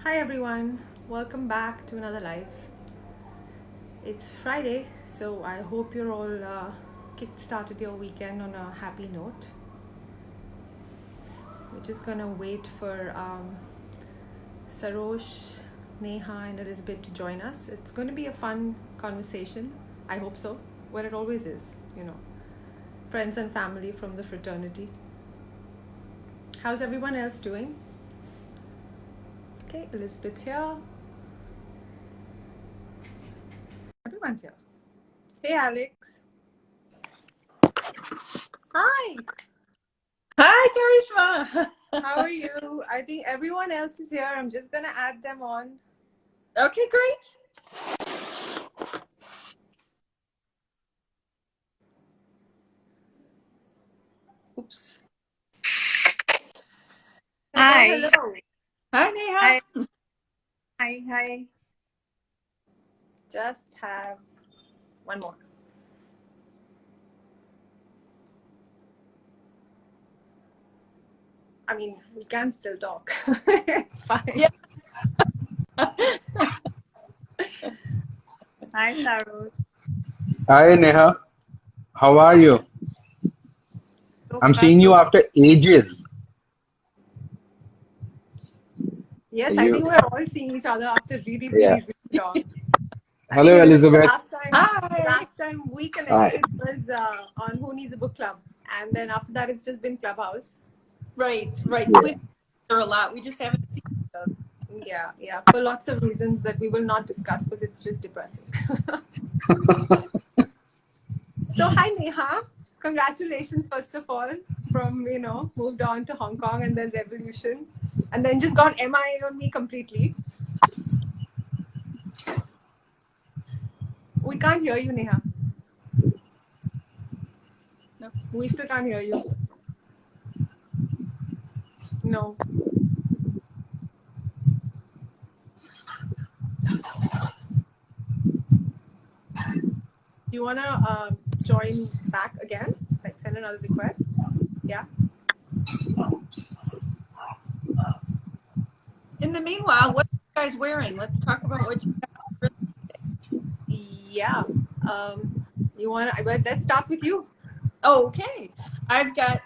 Hi everyone, welcome back to another live. It's Friday, so I hope you're all kick-started your weekend on a happy note. We're just gonna wait for Sarosh, Neha, and Elizabeth to join us. It's going to be a fun conversation. I hope so. Well, it always is, friends and family from the fraternity. How's everyone else doing? Okay, Elizabeth's here. Everyone's here. Hey, Alex. Hi. Hi, Karishma. How are you? I think everyone else is here. I'm just gonna add them on. Okay, great. Oops. Hello, Hi. hello. Hi, Neha. Hi. Hi. Just have one more. I mean, we can still talk. It's fine. Yeah. Hi, Saru. Hi Neha, how are you? So I'm far, seeing you so after ages. yes, I You, think we're all seeing each other after really, yeah. really, really long. I Hello think Elizabeth, Elizabeth. the Hi. last time we Hi. connected was on Who Needs a Book Club, and then after that, it's just been Clubhouse. Right. So Yeah. we've there a lot. We just haven't seen each other. Yeah, for lots of reasons that we will not discuss because it's just depressing. So hi Neha, congratulations first of all from moved on to Hong Kong and then Revolution, and then just got MIA on me completely. We can't hear you, Neha. No. We still can't hear you. No. Do you wanna join back again? Like send another request? Yeah. In the meanwhile, what are you guys wearing? Let's talk about what you have. Yeah. You wanna? Let's start with you. Oh, okay. I've got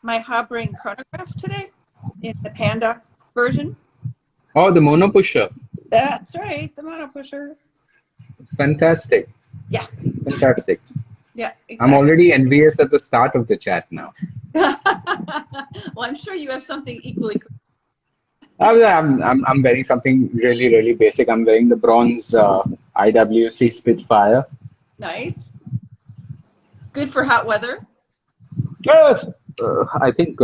my Habring chronograph today in the Panda version. Oh, the mono pusher. That's right, the mono pusher. Fantastic. Yeah. Fantastic. Yeah, I'm exactly. already envious at the start of the chat now. Well, I'm sure you have something equally cool. I'm wearing something really, really basic. I'm wearing the bronze IWC Spitfire. Nice. Good for hot weather. I think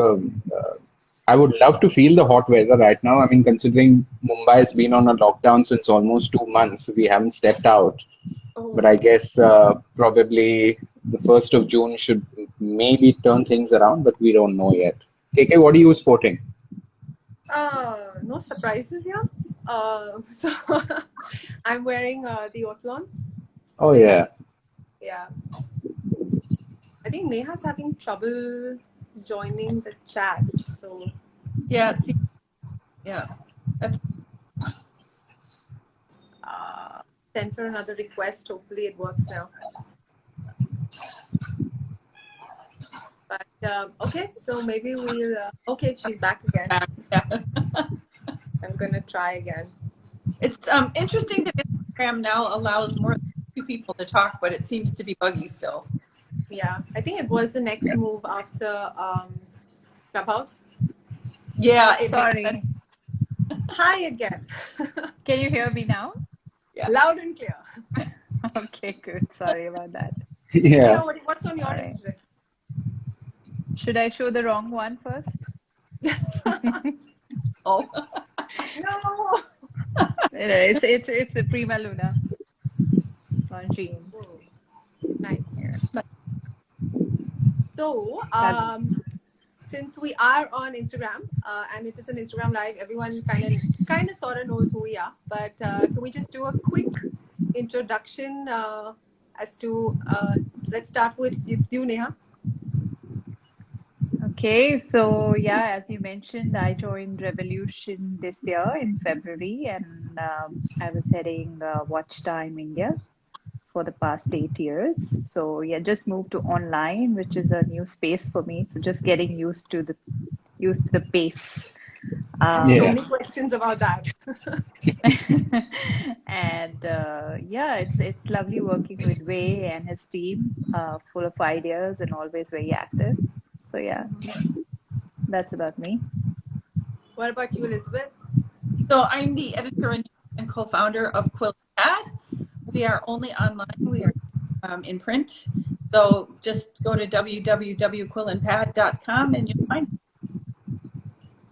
I would love to feel the hot weather right now. I mean, considering Mumbai has been on a lockdown since almost 2 months, we haven't stepped out. But Oh, I guess probably the 1st of June should maybe turn things around, but we don't know yet. KK, what are you sporting? No surprises here. So I'm wearing the Ortolans. Oh, yeah. Yeah. I think Neha's having trouble joining the chat. So yeah. See, yeah. That's send her another request. Hopefully it works now. But okay, so maybe we'll. Okay, she's back again. yeah. I'm gonna try again. It's interesting that Instagram now allows more than two people to talk, but it seems to be buggy still. Yeah, I think it was the next move after Clubhouse. Yeah. Oh, It makes sense. sorry. Hi again. Can you hear me now? Yeah. Loud and clear. Okay, good. Sorry about that. Yeah. Neha, what's on your list Sorry. today? Should I show the wrong one first? Oh. No. It's the Prima Luna on Jean. Oh, nice. Yeah. So, That since we are on Instagram and it is an Instagram live, everyone kind of sort of knows who we are. But can we just do a quick introduction as to let's start with you, Neha. Okay, so yeah, as you mentioned, I joined Revolution this year in February, and I was heading Watch Time India for the past 8 years. So yeah, just moved to online, which is a new space for me. So just getting used to the pace. I have so Um, Yeah. many questions about that. and yeah, it's lovely working with Wei and his team, full of ideas and always very active. So yeah, that's about me. What about you, Elizabeth? So I'm the editor-in-chief and co-founder of Quill and Pad. We are only online. We are in print. So just go to www.quillandpad.com and you'll find it.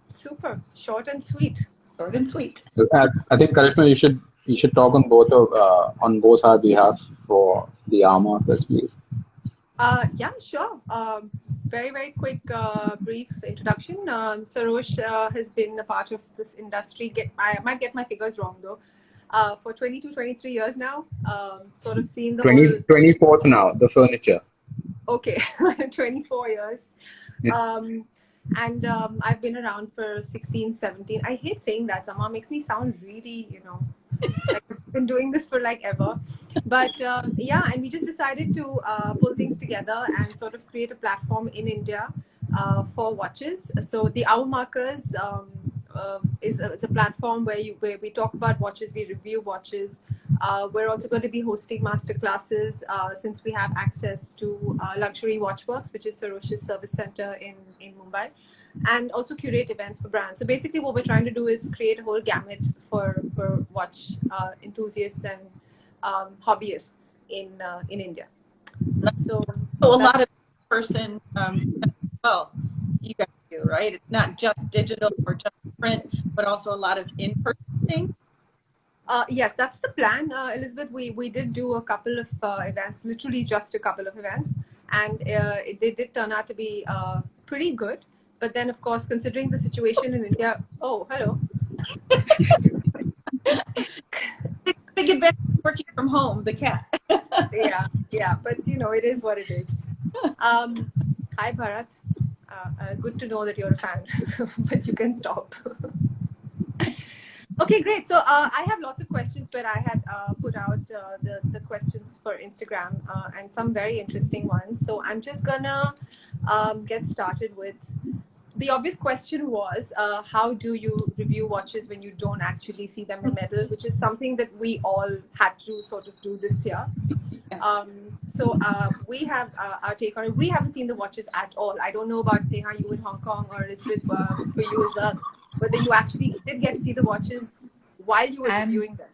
Super short and sweet. Short and sweet. So, I think Karishma, you should talk on both our behalf for the R markers, please. Yeah, sure. Very, very quick, brief introduction. Sarosh has been a part of this industry. I might get my figures wrong though. For 22, 23 years now. Sort of seen the 20, whole. 24th now, the furniture. Okay, 24 years. Yeah. And I've been around for 16, 17. I hate saying that. Somehow makes me sound really, like I've been doing this for like ever. But yeah, and we just decided to pull things together and sort of create a platform in India for watches. So the Hour Markers is a platform where we talk about watches, we review watches. We're also going to be hosting masterclasses since we have access to Luxury Watchworks, which is Sarosh's service center in Mumbai, and also curate events for brands. So basically, what we're trying to do is create a whole gamut for watch enthusiasts and hobbyists in India. So So a lot of person, well, you guys do, right? It's not just digital or just print, but also a lot of in-person things. Yes, that's the plan, Elizabeth. We did do a couple of events, literally just a couple of events, and they did turn out to be pretty good. But then, of course, considering the situation in India, oh, hello. Big advantage of working from home, the cat. Yeah, but it is what it is. Hi, Bharat. Good to know that you're a fan, but you can stop. Okay, great. So I have lots of questions, but I had put out the questions for Instagram and some very interesting ones. So I'm just gonna get started with the obvious question was how do you review watches when you don't actually see them in metal, which is something that we all had to sort of do this year. So we have our take on it. We haven't seen the watches at all. I don't know about Neha, you in Hong Kong, or is it for you as well, whether you actually did get to see the watches while you were reviewing them.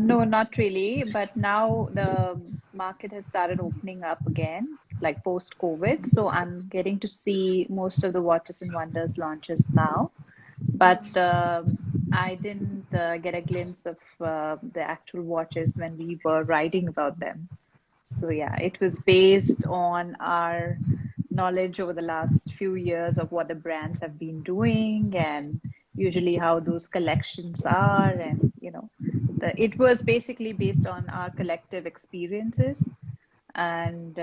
No, not really. But now the market has started opening up again, like post-COVID. So I'm getting to see most of the Watches and Wonders launches now. But I didn't get a glimpse of the actual watches when we were writing about them. So yeah, it was based on our knowledge over the last few years of what the brands have been doing and usually how those collections are, and it was basically based on our collective experiences and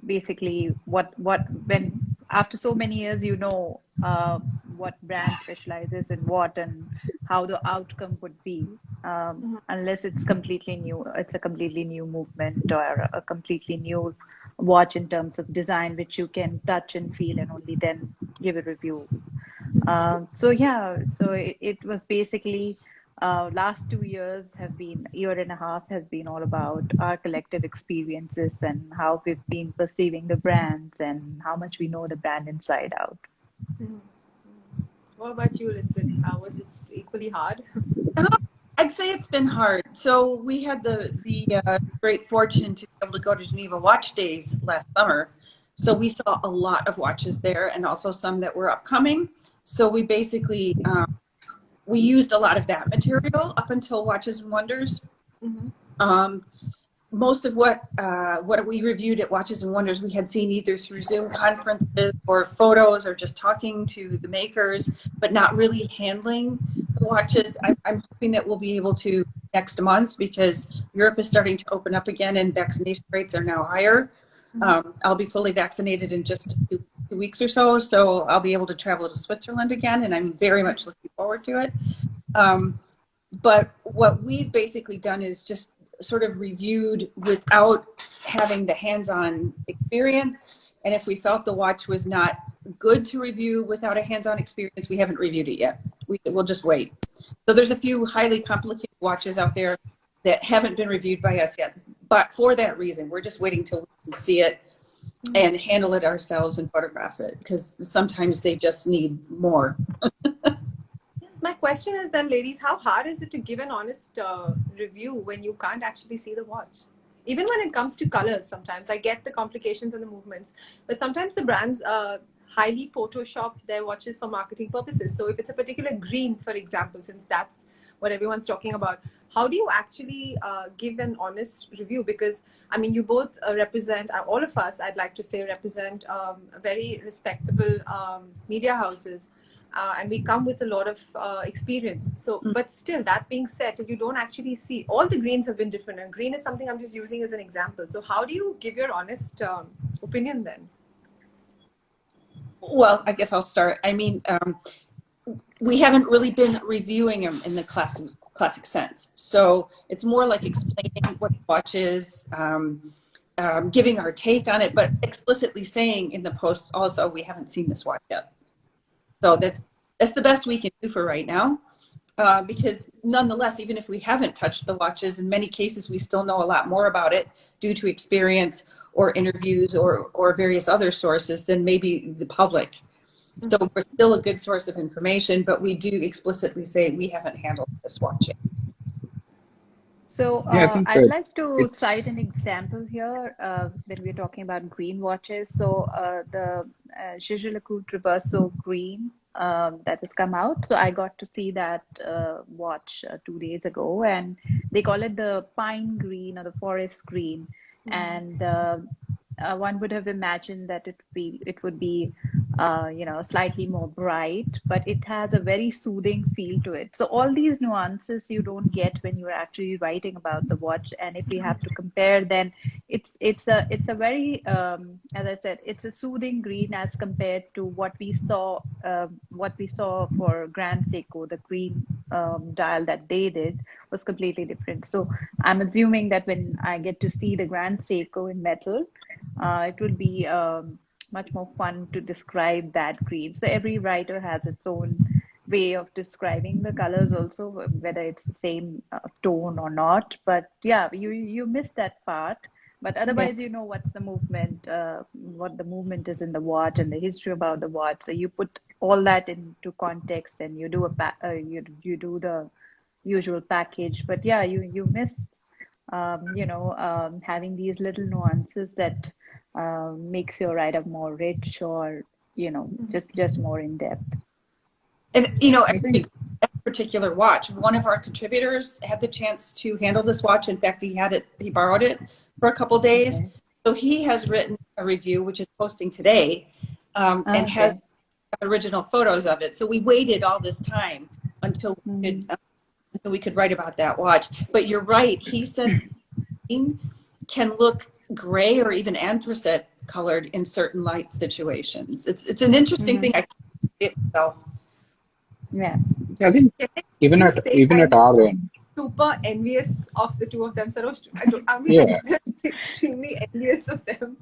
basically what when after so many years what brand specializes in what and how the outcome would be, unless it's a completely new movement or a completely new watch in terms of design which you can touch and feel and only then give a review. So yeah, so it was basically last 2 years year and a half has been all about our collective experiences and how we've been perceiving the brands and how much we know the brand inside out. What about you, Elizabeth? Was it equally hard? I'd say it's been hard. So we had the great fortune to be able to go to Geneva Watch Days last summer. So we saw a lot of watches there and also some that were upcoming. So we basically we used a lot of that material up until Watches and Wonders. Most of what we reviewed at Watches and Wonders we had seen either through Zoom conferences or photos or just talking to the makers, but not really handling the watches. I'm hoping that we'll be able to next month because Europe is starting to open up again and vaccination rates are now higher. I'll be fully vaccinated in just 2 weeks or so, so I'll be able to travel to Switzerland again, and I'm very much looking forward to it. But what we've basically done is just sort of reviewed without having the hands-on experience. And if we felt the watch was not good to review without a hands-on experience, we haven't reviewed it yet. We'll just wait. So there's a few highly complicated watches out there that haven't been reviewed by us yet. But for that reason, we're just waiting till we can see it and handle it ourselves and photograph it, because sometimes they just need more. My question is then, ladies, how hard is it to give an honest review when you can't actually see the watch? Even when it comes to colors, sometimes I get the complications and the movements, but sometimes the brands highly Photoshop their watches for marketing purposes. So if it's a particular green, for example, since that's what everyone's talking about, how do you actually give an honest review? Because I mean, you both represent, all of us, I'd like to say, represent very respectable media houses. And we come with a lot of experience. So, but still, that being said, you don't actually see, all the greens have been different, and green is something I'm just using as an example. So how do you give your honest opinion then? Well, I guess I'll start. I mean, we haven't really been reviewing them in the classic sense. So it's more like explaining what the watch is, giving our take on it, but explicitly saying in the posts also, we haven't seen this watch yet. So that's the best we can do for right now, because nonetheless, even if we haven't touched the watches, in many cases we still know a lot more about it due to experience or interviews or various other sources than maybe the public. So we're still a good source of information, but we do explicitly say we haven't handled this watch yet. So Yeah, I think I'd like to it's cite an example here when we're talking about green watches. So the Jaeger-LeCoultre Traverso green that has come out. So I got to see that watch 2 days ago, and they call it the pine green or the forest green. And one would have imagined that it would be slightly more bright, but it has a very soothing feel to it. So all these nuances you don't get when you're actually writing about the watch. And if we have to compare, then it's a very as I said, it's a soothing green as compared to what we saw for Grand Seiko. The green dial that they did was completely different. So I'm assuming that when I get to see the Grand Seiko in metal, it will be much more fun to describe that green. So every writer has its own way of describing the colors also, whether it's the same tone or not. But yeah, you missed that part. But otherwise, you know what's the movement, what the movement is in the watch and the history about the watch. So you put all that into context, and you do you do the usual package. But yeah, you missed having these little nuances that makes your write-up more rich, or just more in depth. And I think that particular watch, one of our contributors had the chance to handle this watch. In fact, he borrowed it for a couple days. Okay. So he has written a review, which is posting today, and has original photos of it. So we waited all this time until we could write about that watch. But you're right. He said can look gray or even anthracite colored in certain light situations. It's an interesting thing. I can't see it myself. Yeah. I think even at our end, Super envious of the two of them. Sarosh, I'm yeah. just extremely envious of them.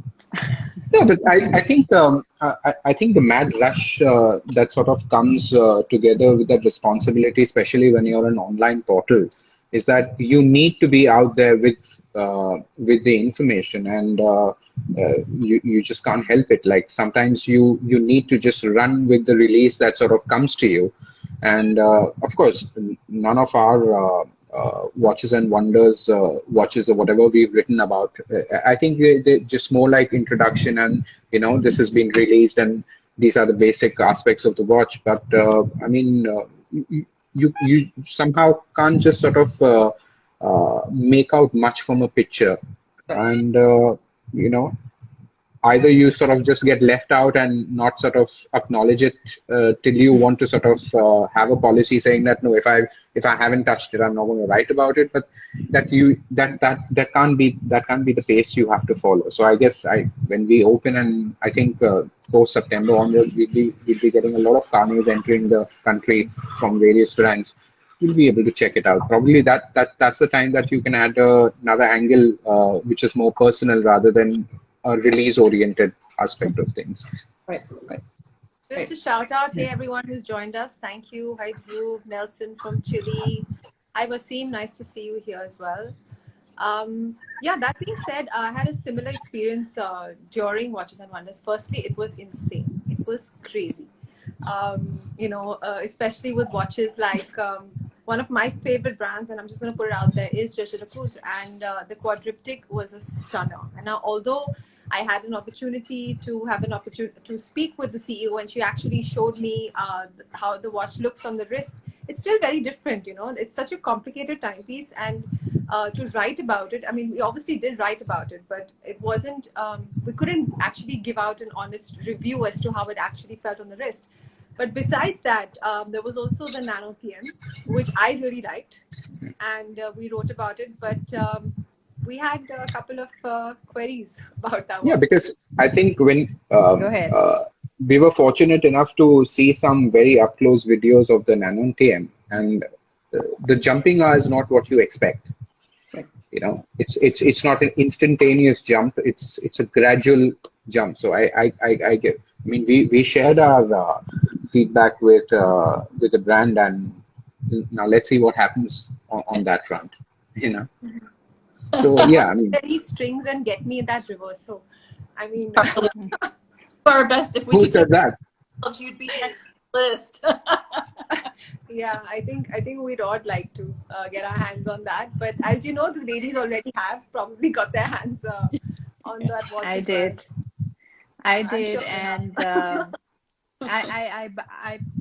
Yeah, but I think I think the mad rush that sort of comes together with that responsibility, especially when you're an online portal, is that you need to be out there with the information, and you just can't help it. Like sometimes you need to just run with the release that sort of comes to you, and of course none of our watches and wonders watches or whatever we've written about, I think they're just more like introduction, and this has been released and these are the basic aspects of the watch. But I mean, you somehow can't just sort of make out much from a picture, and either you sort of just get left out and not sort of acknowledge it till you want to sort of have a policy saying that no, if I haven't touched it, I'm not going to write about it. But that can't be the pace you have to follow. So I guess when we open, and I think post September onwards, we'll be getting a lot of carnets entering the country from various brands. You'll be able to check it out. Probably that's the time that you can add another angle, which is more personal rather than a release-oriented aspect of things. Right. Just a shout out, hey everyone who's joined us. Thank you. Hi Dhruv, Nelson from Chile. Hi Wasim, nice to see you here as well. Yeah, that being said, I had a similar experience during Watches and Wonders. Firstly, it was insane. It was crazy. Especially with watches like one of my favorite brands, and I'm just going to put it out there, is Jaeger-LeCoultre, and the quadriptych was a stunner. And now, although I had an opportunity to speak with the CEO, and she actually showed me how the watch looks on the wrist, it's still very different. It's such a complicated timepiece, and to write about it, I mean, we obviously did write about it, but it wasn't, we couldn't actually give out an honest review as to how it actually felt on the wrist. But besides that, there was also the Nano TM, which I really liked, and we wrote about it. But we had a couple of queries about that one. Yeah, because I think when Go ahead. we were fortunate enough to see some very up-close videos of the Nano TM, and the jumping hour is not what you expect. Right. It's not an instantaneous jump. It's a gradual jump. So I get. I mean, we shared our feedback with the brand, and now let's see what happens on that front. So yeah, I mean, These strings and get me that reverso. I mean, Our best if we who could said that? get you'd be next on the list. yeah, I think we'd all like to get our hands on that. But as you know, the ladies already have probably got their hands on that watch. I as well. did. I I'm did, sure they and I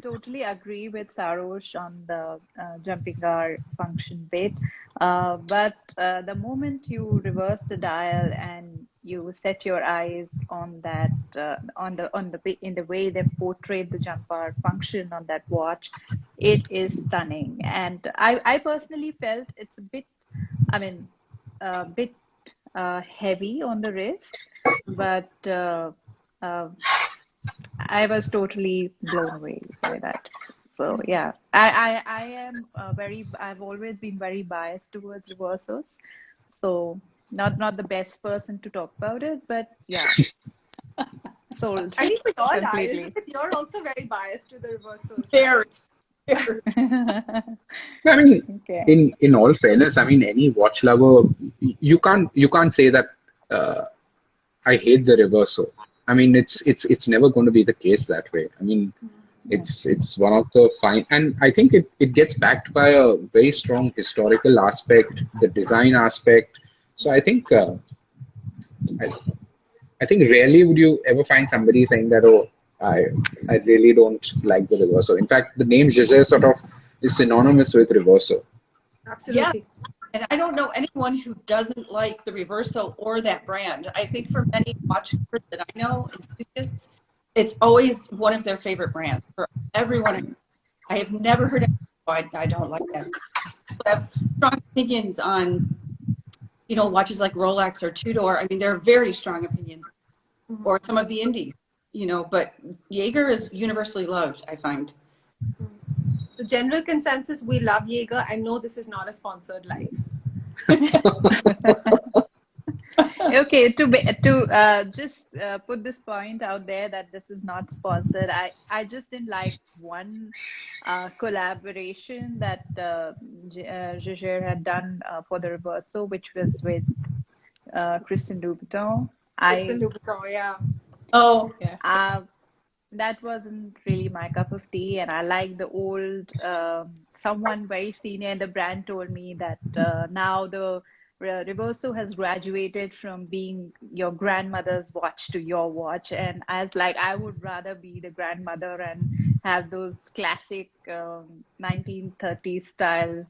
totally agree with Sarosh on the jumping hour function bit. But the moment you reverse the dial and you set your eyes on that in the way they portrayed the jump hour function on that watch, it is stunning. And I personally felt it's a bit, I mean, a bit heavy on the wrist, but I was totally blown away by that. So yeah, I am I've always been very biased towards reversos. So not the best person to talk about it, but yeah, sold I think we all are. completely. Elizabeth, you're also very biased to the reversals. Very. I mean, Okay. in all fairness, I mean, any watch lover, you can't say that I hate the reverso. I mean, it's never going to be the case that way. I mean, it's one of the fine, and I think it gets backed by a very strong historical aspect, the design aspect. So I think I think rarely would you ever find somebody saying that, oh, I really don't like the reverso. In fact, the name Jaeger sort of is synonymous with reverso. Absolutely. And I don't know anyone who doesn't like the Reverso or that brand. I think for many watchmakers that I know, enthusiasts, it's always one of their favorite brands. For everyone, I have never heard anyone I don't like that. I have strong opinions on, watches like Rolex or Tudor. I mean, they're very strong opinions. Or some of the indies, but Jaeger is universally loved, I find. The general consensus, we love Jaeger. I know this is not a sponsored live. Okay, to just put this point out there that this is not sponsored. I just didn't like one collaboration that Jaeger had done for the Reverso, which was with Christian Louboutin. Kristen Louboutin, yeah. Oh, yeah. That wasn't really my cup of tea, and I like the old. Someone very senior in the brand told me that now the Reverso has graduated from being your grandmother's watch to your watch, and I was like, I would rather be the grandmother and have those classic 1930s style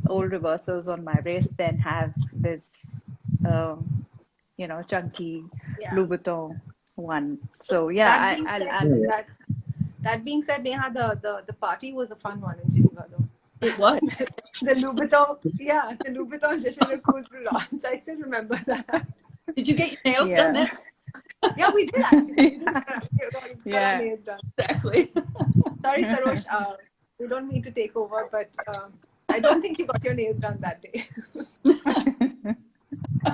old Reversos on my wrist than have this, chunky Yeah. Louboutin one. So yeah, That being said, I'll that being said, Neha, the party was a fun one in Geneva, though. It was. The Louis Vuitton Je le Cool launch. I still remember that. Did you get your nails Yeah. done then? Yeah, we did actually. We did got Yeah. our nails done. Exactly. Sorry, Sarosh. We don't mean to take over, but I don't think you got your nails done that day.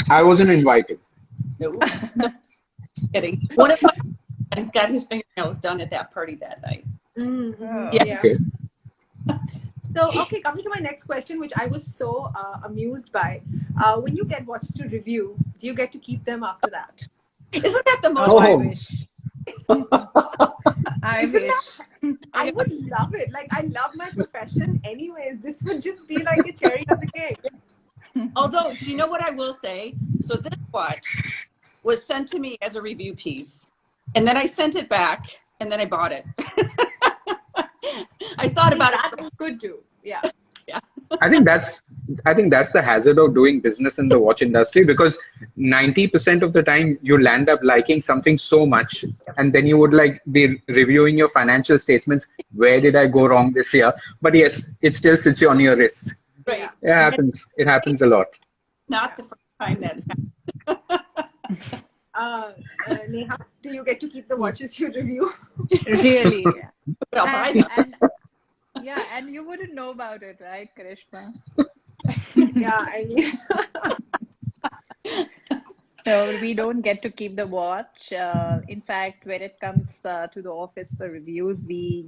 I wasn't invited. No, kidding. One of my friends got his fingernails done at that party that night. Oh. Yeah. Okay. So, okay, coming to my next question, which I was so amused by. When you get watches to review, do you get to keep them after that? Isn't that the most? Oh, I Oh. wish. I Isn't wish. I would love it. Like, I love my profession anyways. This would just be like a cherry on the cake. Although, do you know what I will say? So this watch was sent to me as a review piece, and then I sent it back, and then I bought it. I thought about That it. you could do. Yeah. I think that's the hazard of doing business in the watch industry, because 90% of the time you'll end up liking something so much, and then you would like be reviewing your financial statements. Where did I go wrong this year? But yes, it still sits you on your wrist. Right. It happens. It happens a lot. Not the first time that's happened. Neha, do you get to keep the watches you review? Really. Yeah. But I'll buy them. And you wouldn't know about it, right, Karishma? Yeah, I mean, So we don't get to keep the watch. In fact, when it comes to the office for reviews, the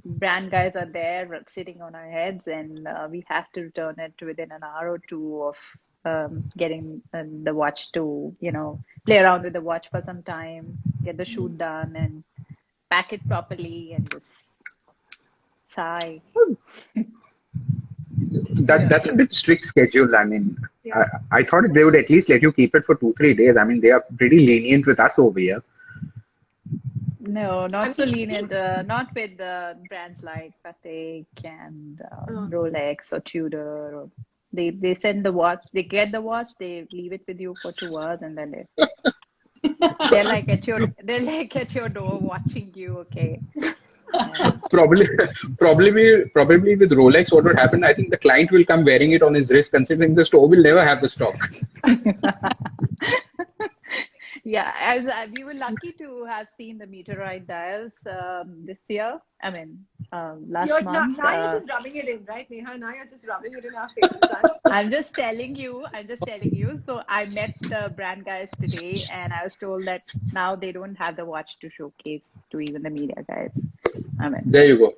brand guys are there sitting on our heads, and we have to return it within an hour or two of getting the watch to, play around with the watch for some time, get the shoot done, and pack it properly, and just sigh. That's a bit strict schedule. I mean, Yeah. I thought they would at least let you keep it for 2-3 days. I mean, they are pretty lenient with us over here. No, not I so mean, lenient. Not with brands like Patek and Oh. Rolex or Tudor. Or they send the watch, they get the watch, they leave it with you for 2 hours, and then they're like at your door watching you. Okay. Yeah. Probably with Rolex, what would happen? I think the client will come wearing it on his wrist, considering the store will never have the stock. Yeah, we were lucky to have seen the meteorite dials this year. I mean, last month. now you're just rubbing it in, right, Neha? Now you're just rubbing it in our faces. I'm just telling you. So I met the brand guys today, and I was told that now they don't have the watch to showcase to even the media guys. I mean, There you go.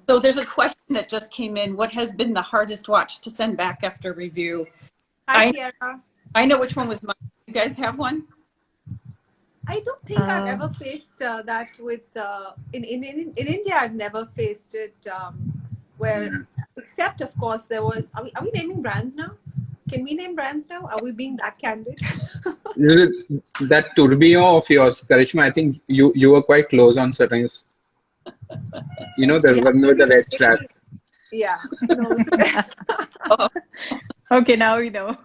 So there's a question that just came in. What has been the hardest watch to send back after review? Hi, Sierra. I know which one was mine. You guys have one? I don't think I've ever faced that with in India. I've never faced it where, except of course there was. Are we naming brands now? Can we name brands now? Are we being that candid? That tourbillon of yours, Karishma, I think you were quite close on certain. The one with the red strap. Yeah. No, okay, now we know.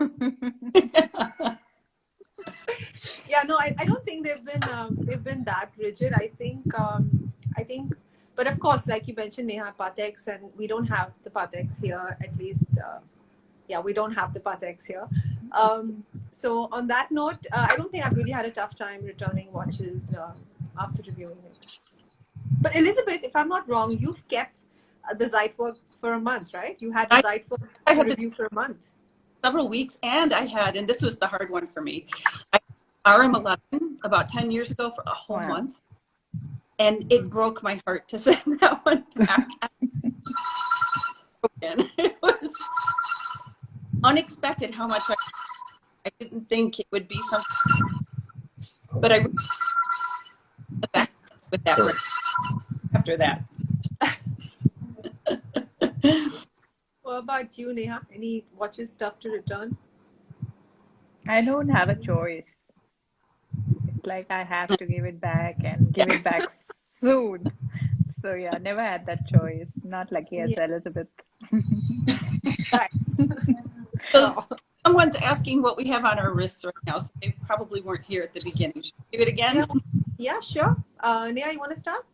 yeah, no, I don't think they've been that rigid. I think, but of course, like you mentioned, Neha, Pateks, and we don't have the Pateks here, at least. We don't have the Pateks here. So on that note, I don't think I've really had a tough time returning watches after reviewing it. But Elizabeth, if I'm not wrong, you've kept the Zeitwerk for a month, right? You had the Zeitwerk to review for a month. Several weeks, and and this was the hard one for me, RM11 about 10 years ago for a whole month, and it broke my heart to send that one back. It was unexpected how much I didn't think it would be something, but I with that after that. What about you, Neha? Any watches tough to return? I don't have a choice. It's like I have to give it back and give it back soon. So yeah, never had that choice. Not lucky as Elizabeth. So some someone's asking what we have on our wrists right now, so they probably weren't here at the beginning. Should we do it again? Yeah, sure. Nia, you want to start?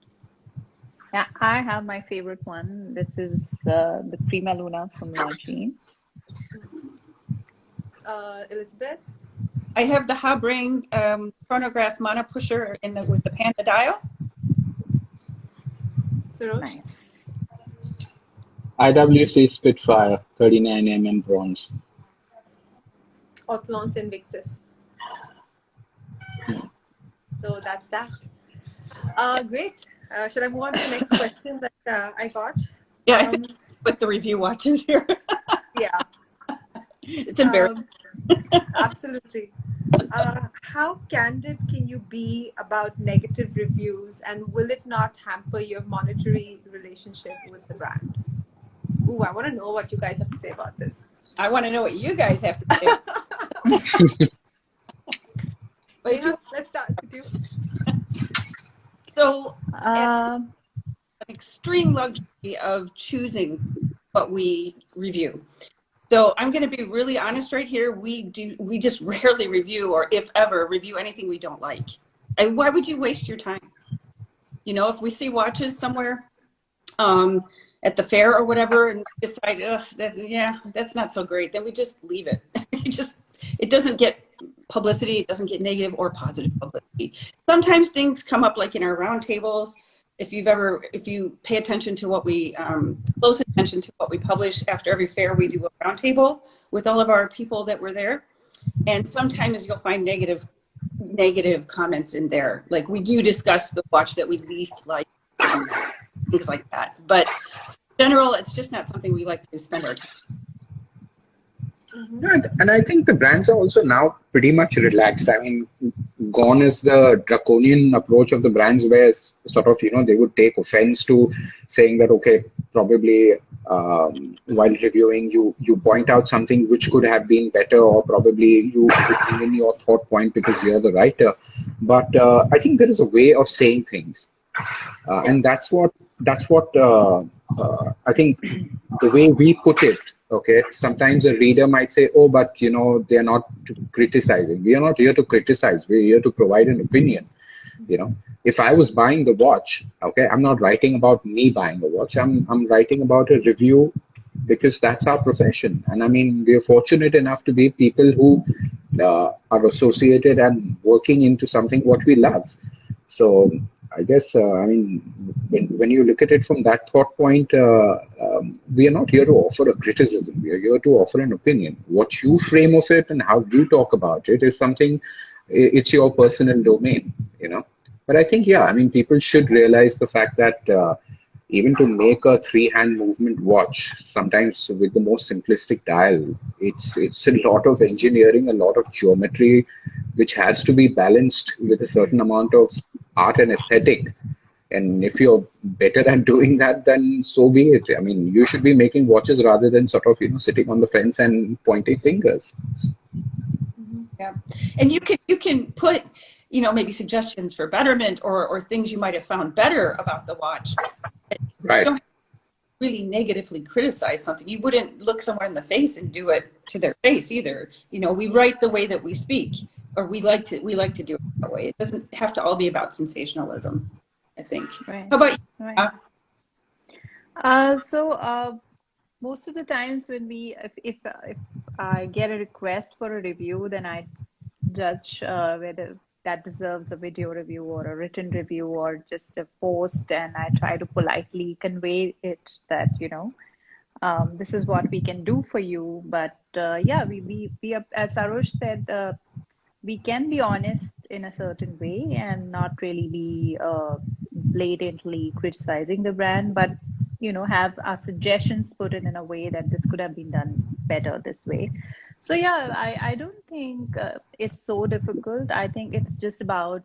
Yeah, I have my favorite one. This is the Prima Luna from Longines. Elizabeth? I have the Habring chronograph monopusher with the Panda dial. Surosh? Nice. IWC Spitfire 39 bronze. Ortholans Invictus. So that's that. Great. Should I move on to the next question that I got? Yeah, I think with the review watches here. Yeah. It's embarrassing. Absolutely. How candid can you be about negative reviews, and will it not hamper your monetary relationship with the brand? Ooh, I want to know what you guys have to say about this. I want to know what you guys have to say. But if you, let's start with you. So, an extreme luxury of choosing what we review. So I'm going to be really honest right here. We just rarely review, or if ever, review anything we don't like. Why would you waste your time? You know, if we see watches somewhere at the fair or whatever, and we decide, that's not so great, then we just leave it. It doesn't get publicity. It doesn't get negative or positive publicity. Sometimes things come up, like in our roundtables. If you pay attention to what we, close attention to what we publish after every fair, we do a roundtable with all of our people that were there. And sometimes you'll find negative comments in there. Like, we do discuss the watch that we least like, things like that. But in general, it's just not something we like to spend our time. Yeah, and I think the brands are also now pretty much relaxed. I mean, gone is the draconian approach of the brands, where sort of, they would take offense to saying that, okay, probably while reviewing, you point out something which could have been better, or probably you bring in your thought point because you're the writer. But I think there is a way of saying things, and that's what I think the way we put it. Okay, sometimes a reader might say, oh, but they're not criticizing. We are not here to criticize. We're here to provide an opinion. If I was buying the watch, okay, I'm not writing about me buying the watch. I'm writing about a review, because that's our profession. And I mean, we're fortunate enough to be people who are associated and working into something what we love. So I guess, when you look at it from that thought point, we are not here to offer a criticism. We are here to offer an opinion. What you frame of it and how you talk about it is something, it's your personal domain, But I think, people should realize the fact that even to make a 3-hand movement watch, sometimes with the most simplistic dial, it's a lot of engineering, a lot of geometry, which has to be balanced with a certain amount of art and aesthetic. And if you're better at doing that, then so be it. I mean, you should be making watches rather than sort of, sitting on the fence and pointing fingers. Yeah. And you can put, maybe suggestions for betterment or things you might have found better about the watch. Right. You don't really negatively criticize something. You wouldn't look someone in the face and do it to their face either. We write the way that we speak, or we like to do it that way. It doesn't have to all be about sensationalism, I think. Right. How about you? Right. So most of the times when if I get a request for a review, then I judge whether that deserves a video review or a written review or just a post, and I try to politely convey it that this is what we can do for you. But we are, as Sarosh said, we can be honest in a certain way and not really be blatantly criticizing the brand, but have our suggestions put in a way that this could have been done better this way. So I don't think it's so difficult. I think it's just about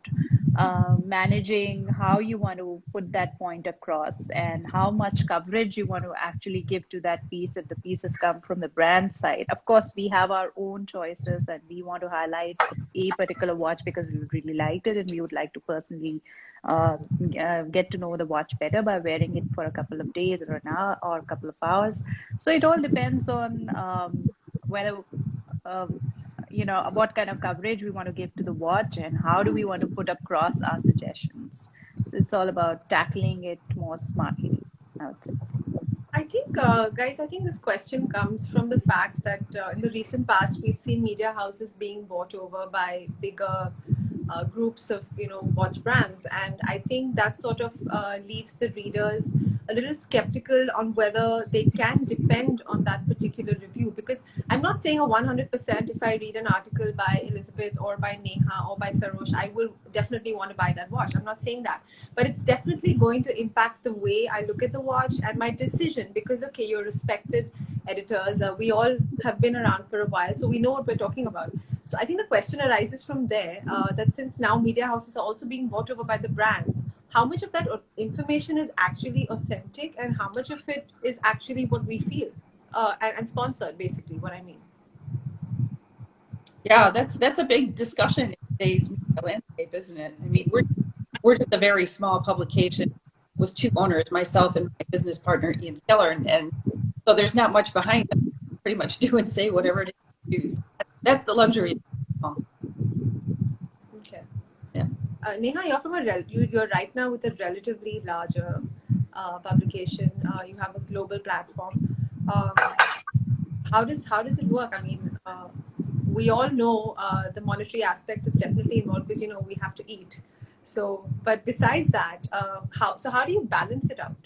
managing how you want to put that point across and how much coverage you want to actually give to that piece if the pieces come from the brand side. Of course, we have our own choices and we want to highlight a particular watch because we really liked it and we would like to personally get to know the watch better by wearing it for a couple of days or an hour or a couple of hours. So it all depends on whether what kind of coverage we want to give to the watch and how do we want to put across our suggestions. So it's all about tackling it more smartly, I would say. I think, guys, I think this question comes from the fact that in the recent past, we've seen media houses being bought over by bigger groups of, watch brands. And I think that sort of leaves the readers a little skeptical on whether they can depend on that particular review. Because I'm not saying 100% if I read an article by Elizabeth or by Neha or by Sarosh, I will definitely want to buy that watch. I'm not saying that. But it's definitely going to impact the way I look at the watch and my decision because, okay, you're respected editors. We all have been around for a while, so we know what we're talking about. So I think the question arises from there that since now media houses are also being bought over by the brands, how much of that information is actually authentic and how much of it is actually what we feel and sponsored, basically, what I mean. Yeah, that's a big discussion in today's media landscape, isn't it? I mean, we're just a very small publication with two owners, myself and my business partner, Ian Skeller, and so there's not much behind us. Pretty much do and say whatever it is you choose. That's the luxury. Okay. Yeah. Neha, you're from you're right now with a relatively larger publication. You have a global platform. How does it work? I mean, we all know the monetary aspect is definitely involved because we have to eat. So, but besides that, how do you balance it out?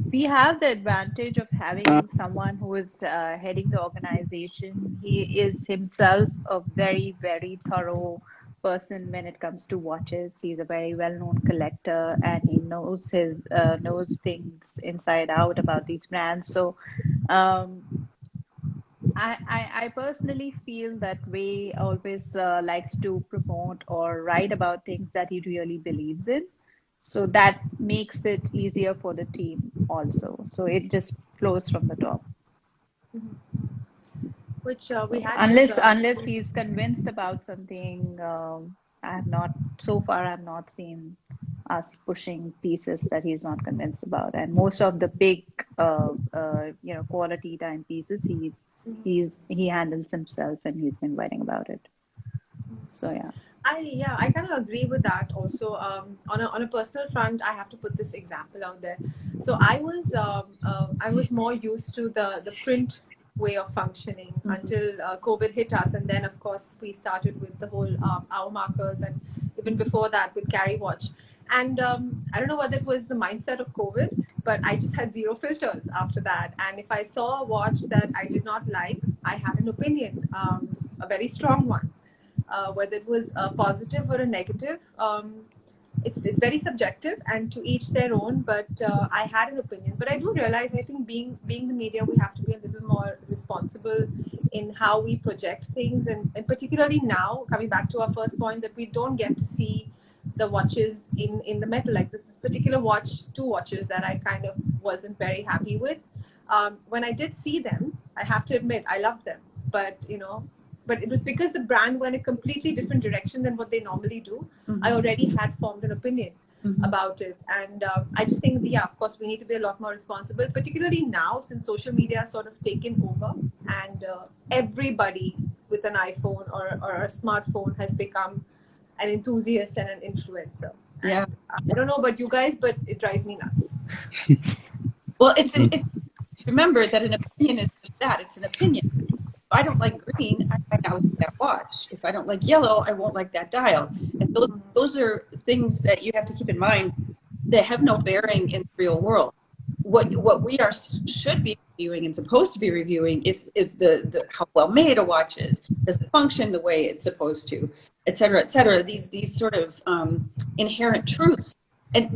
We have the advantage of having someone who is heading the organization. He is himself a very, very thorough person when it comes to watches. He's a very well-known collector, and he knows knows things inside out about these brands. So, I personally feel that Wei always likes to promote or write about things that he really believes in. So that makes it easier for the team also. So it just flows from the top. Which we had Unless he's convinced about something, so far I've not seen us pushing pieces that he's not convinced about. And most of the big, quality time pieces, he handles himself and he's been writing about it. So yeah. I kind of agree with that also. On a personal front, I have to put this example out there. So I was more used to the print way of functioning until COVID hit us, and then of course we started with the whole hour markers, and even before that with Carry Watch. And I don't know whether it was the mindset of COVID, but I just had zero filters after that. And if I saw a watch that I did not like, I had an opinion, a very strong one. Whether it was a positive or a negative, it's very subjective and to each their own. But I had an opinion. But I do realize, I think being the media, we have to be a little more responsible in how we project things, and particularly now, coming back to our first point, that we don't get to see the watches in the metal. Like this particular watch, two watches that I kind of wasn't very happy with. When I did see them, I have to admit I loved them, but but it was because the brand went a completely different direction than what they normally do. I already had formed an opinion about it. And I just think, of course, we need to be a lot more responsible, particularly now since social media has sort of taken over and everybody with an iPhone or a smartphone has become an enthusiast and an influencer. Yeah. And I don't know about you guys, but it drives me nuts. Well, it's remember that an opinion is just that. It's an opinion. If I don't like green, I might not like that watch. If I don't like yellow, I won't like that dial. And those are things that you have to keep in mind that have no bearing in the real world. What we should be reviewing and supposed to be reviewing is the how well made a watch is. Does it function the way it's supposed to, et cetera, et cetera. These sort of inherent truths.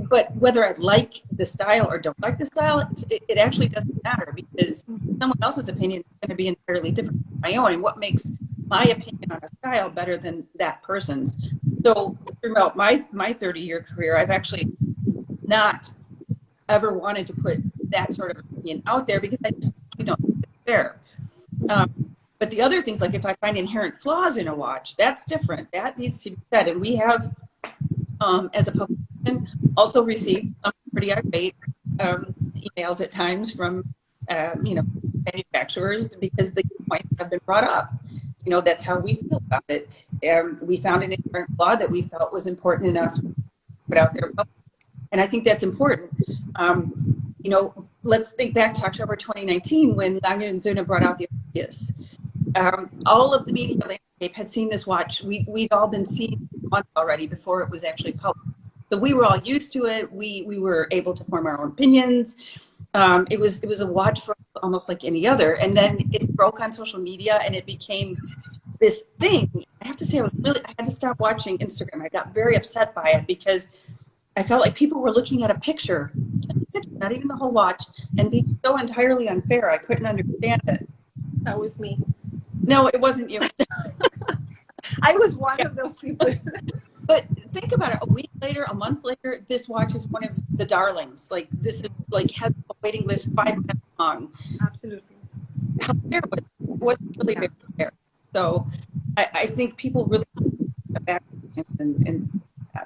But whether I like the style or don't like the style, it actually doesn't matter, because someone else's opinion is going to be entirely different from my own. And what makes my opinion on a style better than that person's? So throughout my 30-year career, I've actually not ever wanted to put that sort of opinion out there because I just don't think it's fair. But the other things, like if I find inherent flaws in a watch, that's different. That needs to be said. And we have, as a publication, also received some pretty irate emails at times from, manufacturers because the points have been brought up. That's how we feel about it. We found an inherent flaw that we felt was important enough to put out there. And I think that's important. Let's think back to October 2019 when Lange and Zuna brought out the Orpheus. All of the media landscape had seen this watch. We'd all been seeing it months already before it was actually published. So we were all used to it. We were able to form our own opinions. It was a watch for almost like any other. And then it broke on social media and it became this thing. I have to say, I had to stop watching Instagram. I got very upset by it because I felt like people were looking at a picture, just a picture, not even the whole watch, and being so entirely unfair. I couldn't understand it. That was me. No, it wasn't you. I was one of those people. But think about it. A week later, a month later, this watch is one of the darlings. Like this is like has a waiting list 5 minutes long. Absolutely. How fair was it? It wasn't really very fair. So I think people really back and Yeah.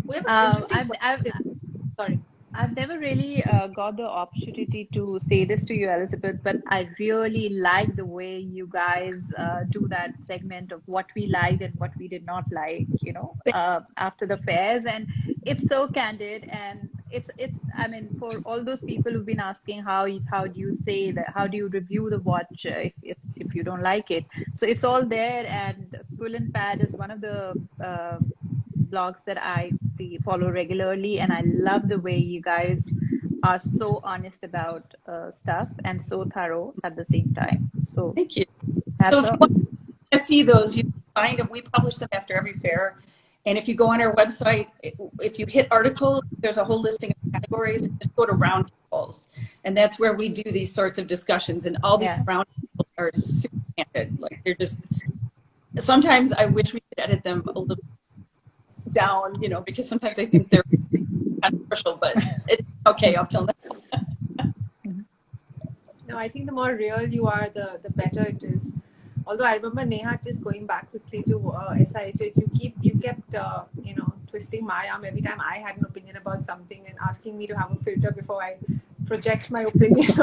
We have an interesting sorry. I've never really got the opportunity to say this to you, Elizabeth, but I really like the way you guys do that segment of what we liked and what we did not like, after the fairs. And it's so candid. And I mean, for all those people who've been asking how do you say that, how do you review the watch if you don't like it? So it's all there. And Pull and Pad is one of the blogs that I follow regularly, and I love the way you guys are so honest about stuff and so thorough at the same time. So thank you. So if you want to see those, you can find them. We publish them after every fair, and if you go on our website, if you hit articles, there's a whole listing of categories. Just go to roundtables, and that's where we do these sorts of discussions. And all these roundtables are super candid. Like they're just. Sometimes I wish we could edit them a little down, because sometimes I think they're controversial, but it's okay up till now. No, I think the more real you are, the better it is. Although I remember Neha, just going back quickly to SIH, you kept twisting my arm every time I had an opinion about something and asking me to have a filter before I project my opinion.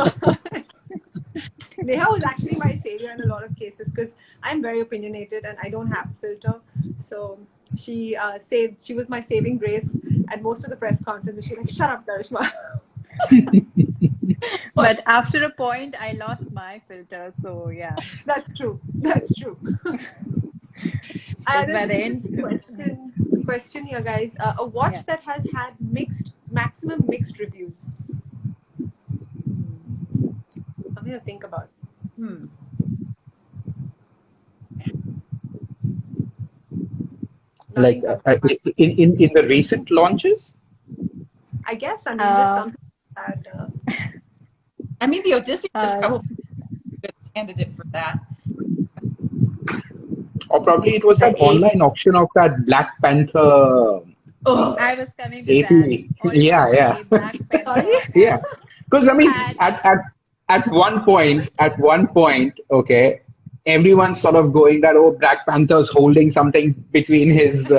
Neha was actually my savior in a lot of cases because I'm very opinionated and I don't have a filter. So she was my saving grace at most of the press conferences. She was like, shut up, Karishma. But after a point, I lost my filter. So yeah. That's true. Question here, guys. A watch that has had maximum mixed reviews. Something to think about. Like in the recent launches? I guess just something that. I mean, the Odysseus is probably a good candidate for that. Or probably it was that online auction of that Black Panther. I was coming to 80. that. Yeah. Black Panther. Yeah. Because I mean, at one point, okay, everyone's sort of going that, Black Panther's holding something between his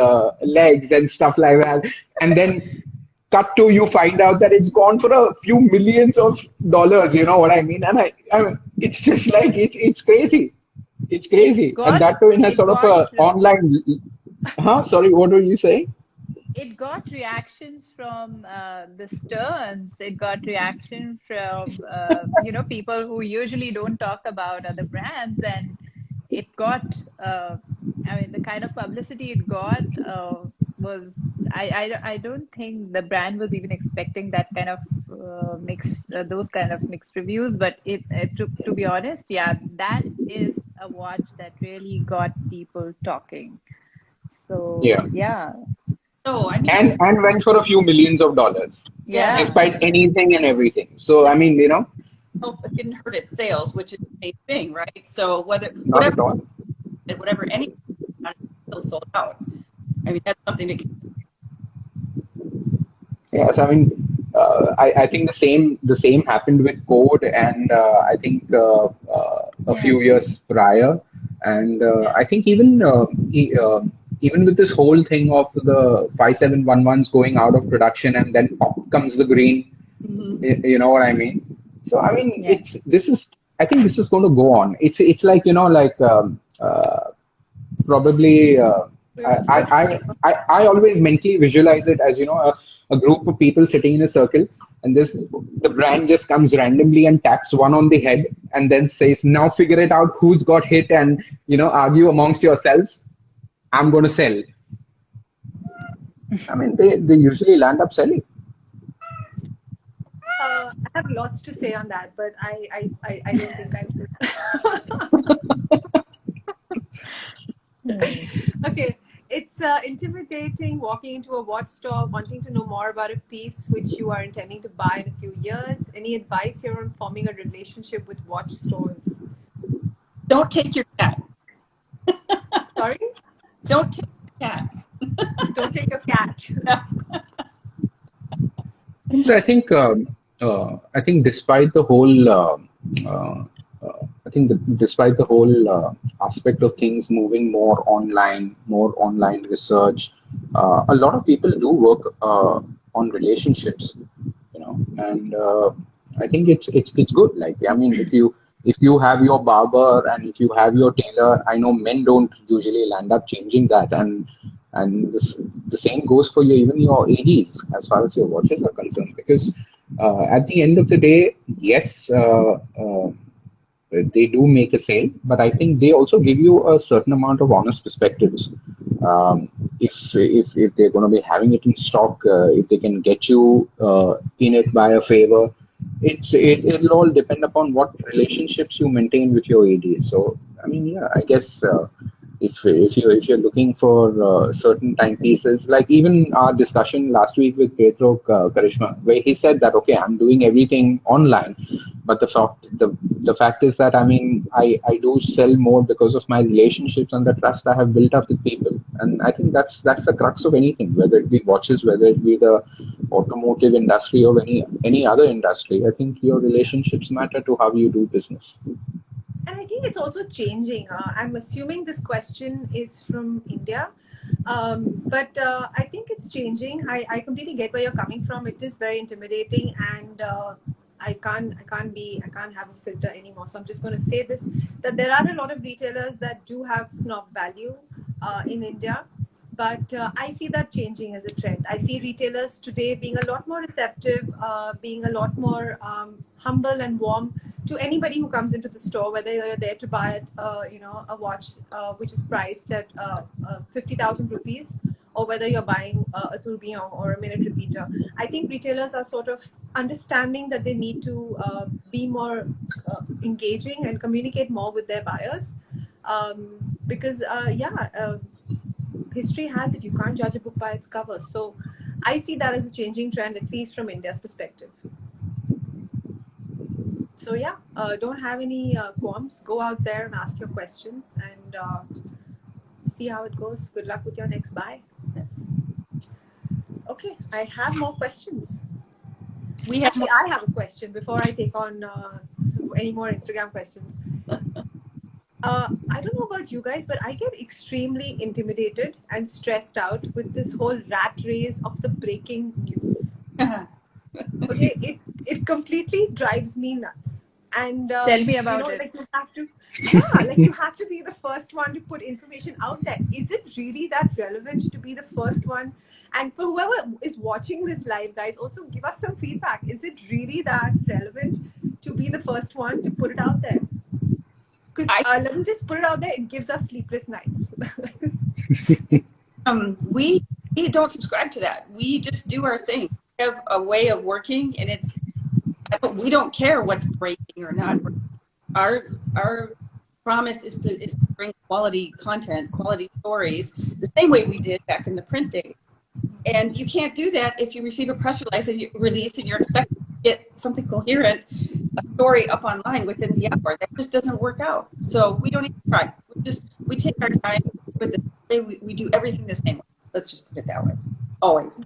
legs and stuff like that. And then cut to you find out that it's gone for a few millions of dollars, you know what I mean? And I mean, it's just like, it's crazy. It's crazy. And that too in a sort of a online, sorry, what were you saying? It got reactions from the Stearns. It got reaction from people who usually don't talk about other brands, and it got. The kind of publicity it got was. I don't think the brand was even expecting that kind of those kind of mixed reviews. But to be honest, that is a watch that really got people talking. So yeah. So I mean, and went for a few millions of dollars. Yeah. Despite anything and everything. So I mean, it didn't hurt its sales, which is the main thing, right? So whatever any still sold out. I mean, that's something to. Yes, I mean, I think the same happened with Code, and I think a few years prior, and I think even with this whole thing of the 5711s going out of production and then pop comes the green, you know what I mean? So I mean, Yes. I think this is going to go on. It's like probably I always mentally visualize it as a group of people sitting in a circle, and this the brand just comes randomly and taps one on the head and then says, now figure it out who's got hit, and argue amongst yourselves. I'm going to sell. I mean, they usually land up selling. I have lots to say on that, but I don't think I will. Okay, it's intimidating walking into a watch store, wanting to know more about a piece which you are intending to buy in a few years. Any advice here on forming a relationship with watch stores? Don't take your cat. Sorry? Don't take your cat. Don't take your cat. I think despite the whole despite the whole aspect of things moving more online research, a lot of people do work on relationships, and I think it's good. Like, I mean, if you have your barber and if you have your tailor, I know men don't usually land up changing that, and the same goes for even your ADs as far as your watches are concerned, because at the end of the day, yes, they do make a sale, but I think they also give you a certain amount of honest perspectives. If they're going to be having it in stock, if they can get you in it by a favor, it'll all depend upon what relationships you maintain with your ADs. So I mean, yeah, I guess if you're looking for certain timepieces, like even our discussion last week with Pedro Karishma, where he said that okay, I'm doing everything online, but the fact is that I mean I do sell more because of my relationships and the trust I have built up with people, and I think that's the crux of anything, whether it be watches, whether it be the automotive industry or any other industry. I think your relationships matter to how you do business. And I think it's also changing. I'm assuming this question is from India, but I think it's changing. I completely get where you're coming from. It is very intimidating, and I can't have a filter anymore. So I'm just going to say this: that there are a lot of retailers that do have snob value in India. But I see that changing as a trend. I see retailers today being a lot more receptive, being a lot more humble and warm to anybody who comes into the store, whether you're there to buy a watch which is priced at 50,000 rupees, or whether you're buying a tourbillon or a minute repeater. I think retailers are sort of understanding that they need to be more engaging and communicate more with their buyers, because history has it, you can't judge a book by its cover. So I see that as a changing trend, at least from India's perspective. So yeah, don't have any qualms. Go out there and ask your questions and see how it goes. Good luck with your next buy. Okay, I have more questions. I have a question before I take on any more Instagram questions. I don't know about you guys, but I get extremely intimidated and stressed out with this whole rat race of the breaking news. Okay, it completely drives me nuts. And Tell me about it. like you have to be the first one to put information out there. Is it really that relevant to be the first one? And for whoever is watching this live, guys, also give us some feedback. Is it really that relevant to be the first one to put it out there? Because let me just put it out there, it gives us sleepless nights. We don't subscribe to that. We just do our thing. We have a way of working, and we don't care what's breaking or not. Our promise is to bring quality content, quality stories, the same way we did back in the print days. And you can't do that if you receive a press release and you're expecting to get something coherent, a story up online within the hour. That just doesn't work out. So we don't even try. We take our time, but we do everything the same way. Let's just put it that way. Always.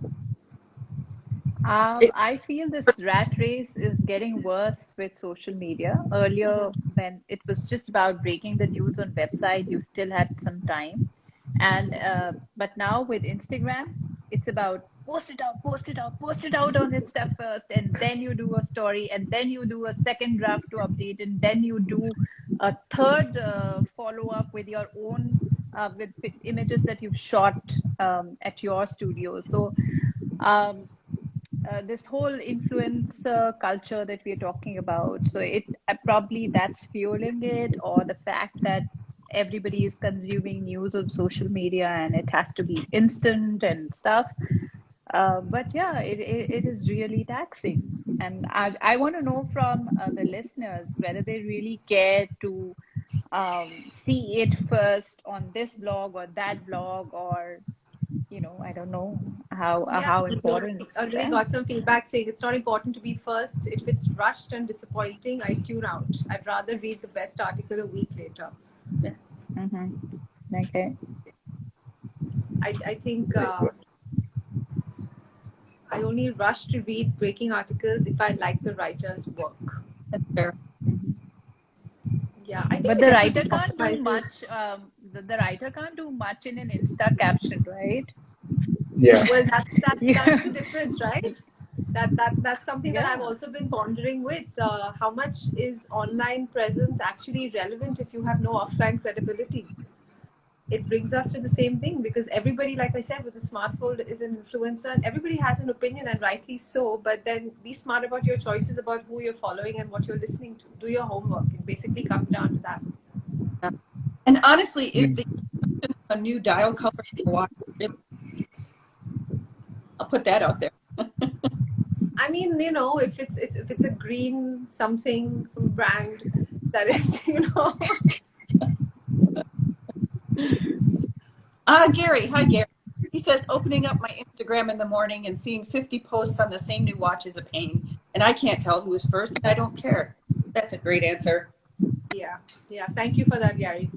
I feel this rat race is getting worse with social media. Earlier, when it was just about breaking the news on website, you still had some time. And but now with Instagram, it's about post it out, post it out on Insta first, and then you do a story, and then you do a second draft to update, and then you do a third follow up with your own with images that you've shot at your studio. So um, this whole influencer culture that we're talking about, so it probably that's fueling it, or the fact that everybody is consuming news on social media and it has to be instant and stuff. But yeah, it is really taxing. And I want to know from the listeners whether they really care to see it first on this blog or that blog, or I don't know Yeah, how we important it's to already them. got some feedback saying it's not important to be first. If it's rushed and disappointing, I tune out. I'd rather read the best article a week later. Mm-hmm. Okay. I think I only rush to read breaking articles if I like the writer's work. That's fair. Mm-hmm. Yeah, I think But it the writer definitely can't do optimizes. much. The writer can't do much in an Insta caption, right? Yeah. Well, that's Yeah. the difference, right? That's something that I've Yeah. also been pondering with. How much is online presence actually relevant if you have no offline credibility? It brings us to the same thing, because everybody, like I said, with a smartphone is an influencer, and everybody has an opinion, and rightly so. But then be smart about your choices about who you're following and what you're listening to. Do your homework. It basically comes down to that. Yeah. And honestly, is the a new dial color for watch? Really? I'll put that out there. I mean, if it's a green something from brand that is, Gary. Hi, Gary. He says, opening up my Instagram in the morning and seeing 50 posts on the same new watch is a pain. And I can't tell who is first, and I don't care. That's a great answer. Yeah. Thank you for that, Gary.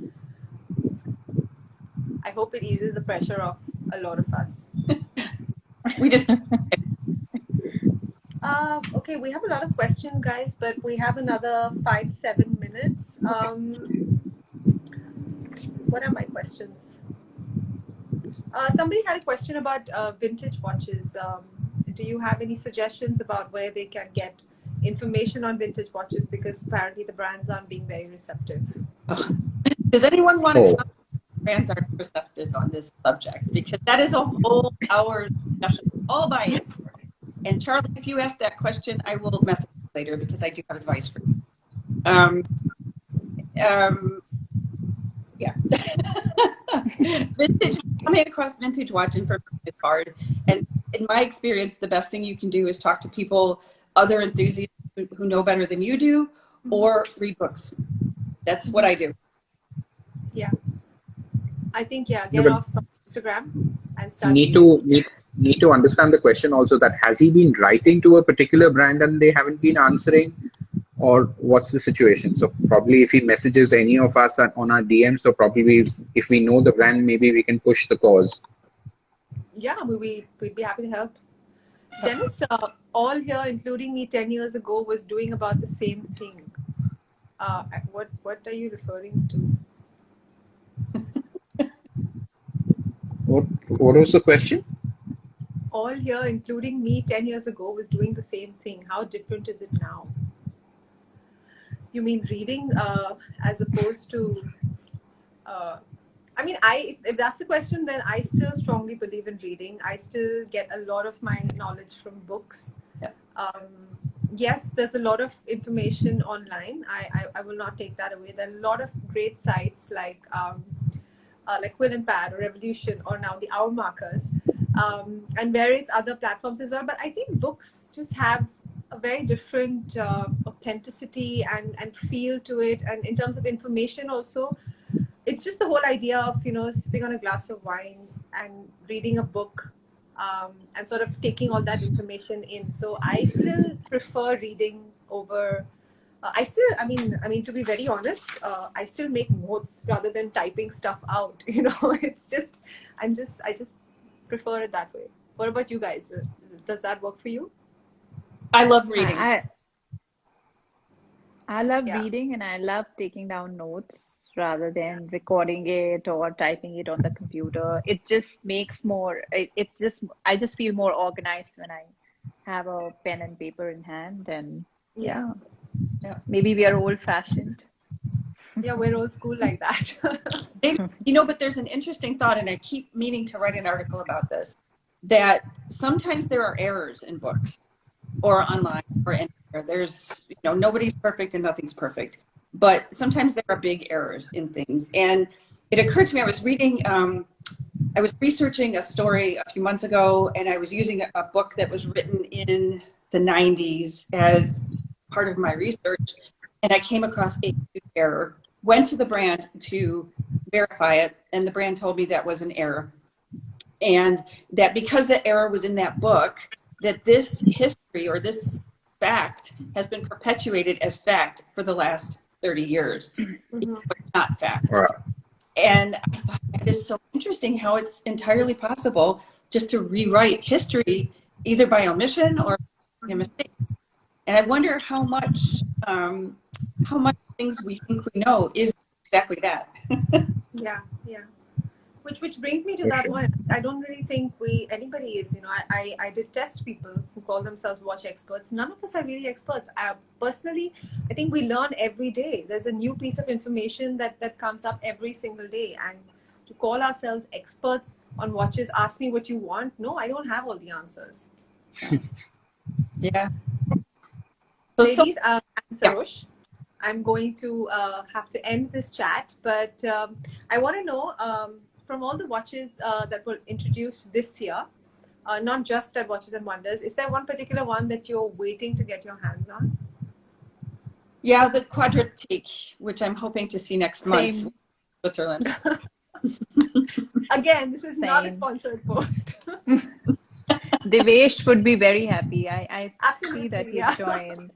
I hope it eases the pressure of a lot of us. We just Okay, we have a lot of questions, guys, but we have another 5-7 minutes. What are my questions? Somebody had a question about vintage watches. Do you have any suggestions about where they can get information on vintage watches? Because apparently the brands aren't being very receptive. Does anyone want to Oh, comment? Brands aren't receptive on this subject, because that is a whole hour discussion all by itself. And Charlie, if you ask that question, I will message you later, because I do have advice for you. Yeah. Vintage, coming across vintage watch information is hard. And in my experience, the best thing you can do is talk to people, other enthusiasts who know better than you do, or read books. That's what I do. Yeah. I think, no, get but off Instagram and start need reading. to need to understand the question also, that has he been writing to a particular brand and they haven't been answering, or what's the situation? So probably if he messages any of us on our DM, so probably if we know the brand, maybe we can push the cause. Yeah, we'd be happy to help. Dennis, all here, including me 10 years ago, was doing about the same thing. What are you referring to? What was the question? All here, including me 10 years ago, was doing the same thing. How different is it now? You mean reading as opposed to... I mean, if that's the question, then I still strongly believe in reading. I still get a lot of my knowledge from books. Yeah. Yes, there's a lot of information online. I will not take that away. There are a lot of great sites like Quill and Pad or Revolution, or now the Hour Markers, and various other platforms as well. But I think books just have a very different authenticity and feel to it. And in terms of information also, it's just the whole idea of, sipping on a glass of wine and reading a book, and sort of taking all that information in. So I still prefer reading over... I mean, to be very honest, I still make notes rather than typing stuff out. It's just, I just prefer it that way. What about you guys? Does that work for you? I love reading. I love Yeah. reading, and I love taking down notes. rather than recording it or typing it on the computer. It just makes more, it's just, I just feel more organized when I have a pen and paper in hand. And Yeah. Yeah. maybe we are old-fashioned. Yeah, we're old school like that. Maybe, but there's an interesting thought, and I keep meaning to write an article about this, that sometimes there are errors in books or online or anywhere. There's, nobody's perfect and nothing's perfect, but sometimes there are big errors in things. And it occurred to me, I was researching a story a few months ago, and I was using a book that was written in the 90s as part of my research, and I came across a huge error. Went to the brand to verify it, and the brand told me that was an error. And that because the error was in that book, that this history or this fact has been perpetuated as fact for the last 30 years. Mhm. It's not fact. Right. And I thought that is so interesting how it's entirely possible just to rewrite history either by omission or by mistake. And I wonder how much things we think we know is exactly that. Yeah, yeah. Which brings me to For that sure. point. I don't really think anybody is, I detest people who call themselves watch experts. None of us are really experts. Personally, I think we learn every day. There's a new piece of information that comes up every single day. And to call ourselves experts on watches, ask me what you want. No, I don't have all the answers. Yeah. So, Ladies, I'm yeah. Sarosh. I'm going to have to end this chat, but I want to know from all the watches that were introduced this year, not just at Watches and Wonders, is there one particular one that you're waiting to get your hands on? Yeah, the Quadratique, which I'm hoping to see next month Same. in Switzerland. Again, this is not a Same. sponsored post. Devesh would be very happy. I see Absolutely, that he yeah. joined.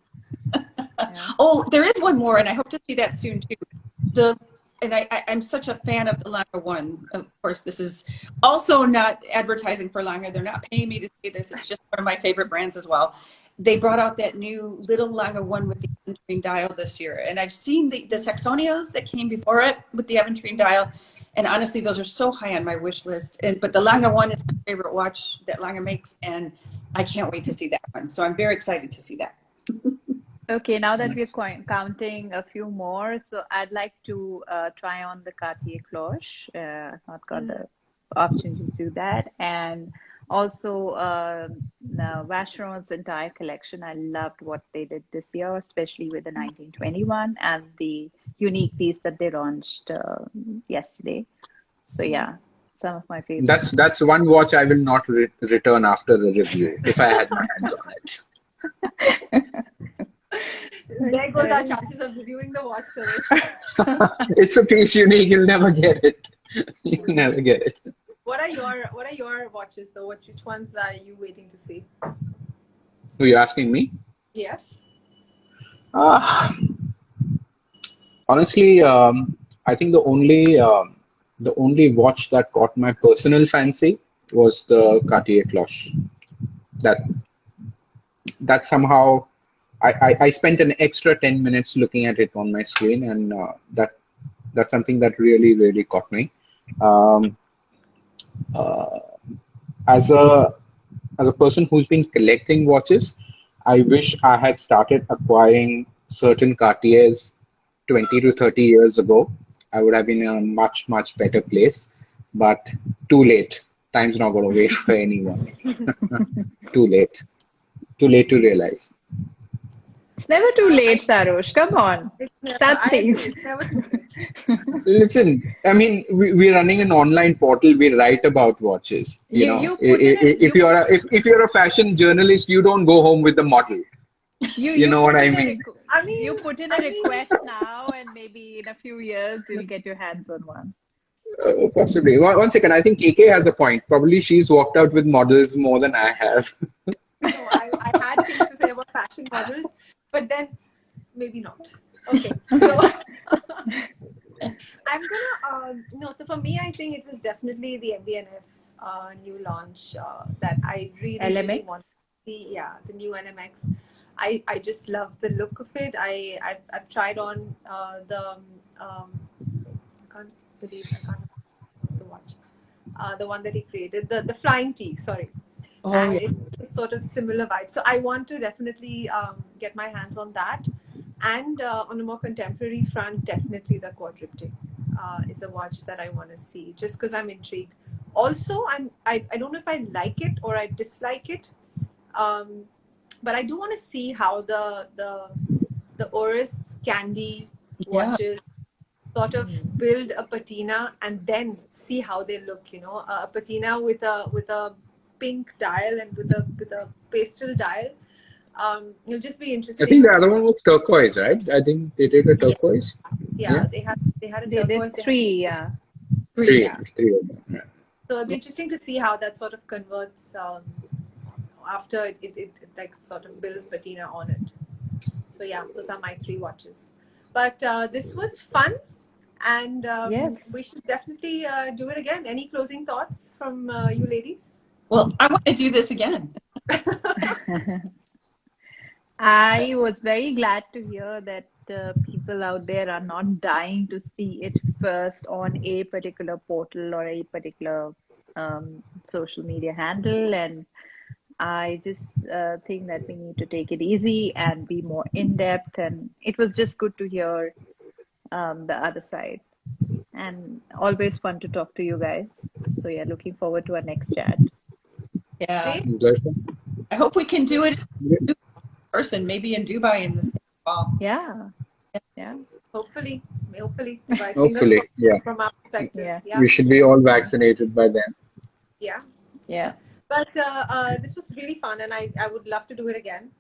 Yeah. Oh, there is one more, and I hope to see that soon too. I'm such a fan of the Lange one. Of course, this is also not advertising for Lange. They're not paying me to say this. It's just one of my favorite brands as well. They brought out that new little Lange one with the aventurine dial this year. And I've seen the Saxonios that came before it with the aventurine dial. And honestly, those are so high on my wish list. But the Lange one is my favorite watch that Lange makes. And I can't wait to see that one. So I'm very excited to see that. Okay, now that we're Nice. counting a few more, so I'd like to try on the Cartier cloche. I've not got the opportunity to do that. And also, Vacheron's entire collection. I loved what they did this year, especially with the 1921 and the unique piece that they launched yesterday. So yeah, some of my favorites. That's one watch I will not return after the review if I had my hands on it. There goes our chances of reviewing the watch, Sarosh. It's a piece unique. You'll never get it. You'll never get it. What are your watches though? Which ones are you waiting to see? Were you asking me? Yes. Ah, honestly, I think the only watch that caught my personal fancy was the Cartier cloche. That somehow I spent an extra 10 minutes looking at it on my screen, and that's something that really caught me. Um, uh, as a person who's been collecting watches, I wish I had started acquiring certain Cartiers 20 to 30 years ago. I would have been in a much better place, but too late. Time's not going to wait for anyone. Too late. Too late to realize. It's never too late, Sarosh. Come on. Start I saying. agree. It's never too late. Listen, I mean, we're running an online portal. We write about watches. You put in If you're a fashion journalist, you don't go home with the model. You know what I mean? You put in a request now, and maybe in a few years you'll get your hands on one. Possibly. One second. I think KK has a point. Probably she's walked out with models more than I have. No, I had things to say about fashion models, but then maybe not. Okay. So I'm gonna no. So for me, I think it was definitely the MBNF new launch that I really LMX? want to see. Yeah, the new NMX. I just love the look of it. I've tried on the can't believe I can't remember the watch. The one that he created, the Flying T, sorry. Oh, And yeah. it's a sort of similar vibe. So I want to definitely get my hands on that. And on a more contemporary front, definitely the quadriptych is a watch that I want to see, just because I'm intrigued. Also, I don't know if I like it or I dislike it, but I do want to see how the Oris Candy Yeah. watches sort of build a patina and then see how they look. You know, a patina with a pink dial and with a pastel dial. It'll just be I interesting. think the other one was turquoise, right? I think they did a turquoise. Yeah, they had a They turquoise. did three, yeah. Three, Yeah. three of them. Yeah. So it'll be interesting to see how that sort of converts after it like sort of builds patina on it. So yeah, those are my 3 watches. But this was fun, and Yes. we should definitely do it again. Any closing thoughts from you ladies? Well, I want to do this again. I was very glad to hear that people out there are not dying to see it first on a particular portal or a particular social media handle. And I just think that we need to take it easy and be more in depth. And it was just good to hear the other side. And always fun to talk to you guys. So, yeah, looking forward to our next chat. Yeah. Great. I hope we can do it in person, maybe in Dubai in this fall. Yeah. Yeah. Hopefully, guys. Hopefully, yeah. From our perspective. Yeah. Yeah. We should be all vaccinated by then. Yeah. Yeah. But this was really fun, and I would love to do it again.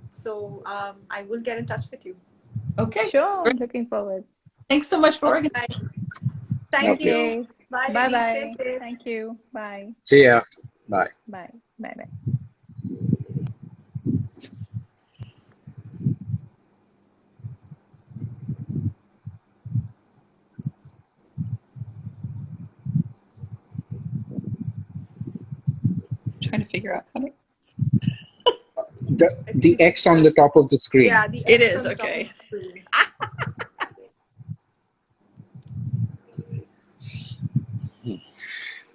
So I will get in touch with you. Okay. Sure. Looking forward. Thanks so much for Okay. organizing. Thank Okay. you. Bye, Bye ladies. bye. Stay safe. Thank you. Bye. See ya. Bye. Bye. Bye bye. Trying to figure out how to. The X on the top of the screen. Yeah, the It X is, on the top okay. of the screen.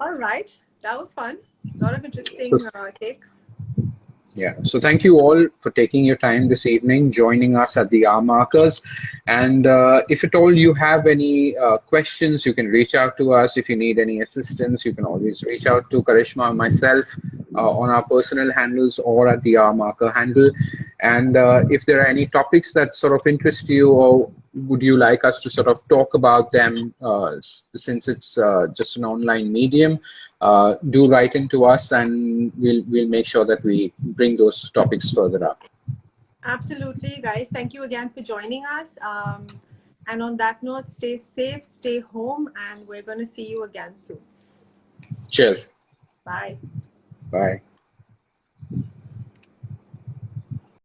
All right, that was fun. A lot of interesting takes. Yeah. So thank you all for taking your time this evening, joining us at the hour markers. And if at all you have any questions, you can reach out to us. If you need any assistance, you can always reach out to Karishma or myself on our personal handles or at the hour marker handle. And if there are any topics that sort of interest you, or would you like us to sort of talk about them, since it's just an online medium, do write into us, and we'll make sure that we bring those topics further up. Absolutely, guys. Thank you again for joining us. And on that note, stay safe, stay home, and we're going to see you again soon. Cheers. Bye. Bye.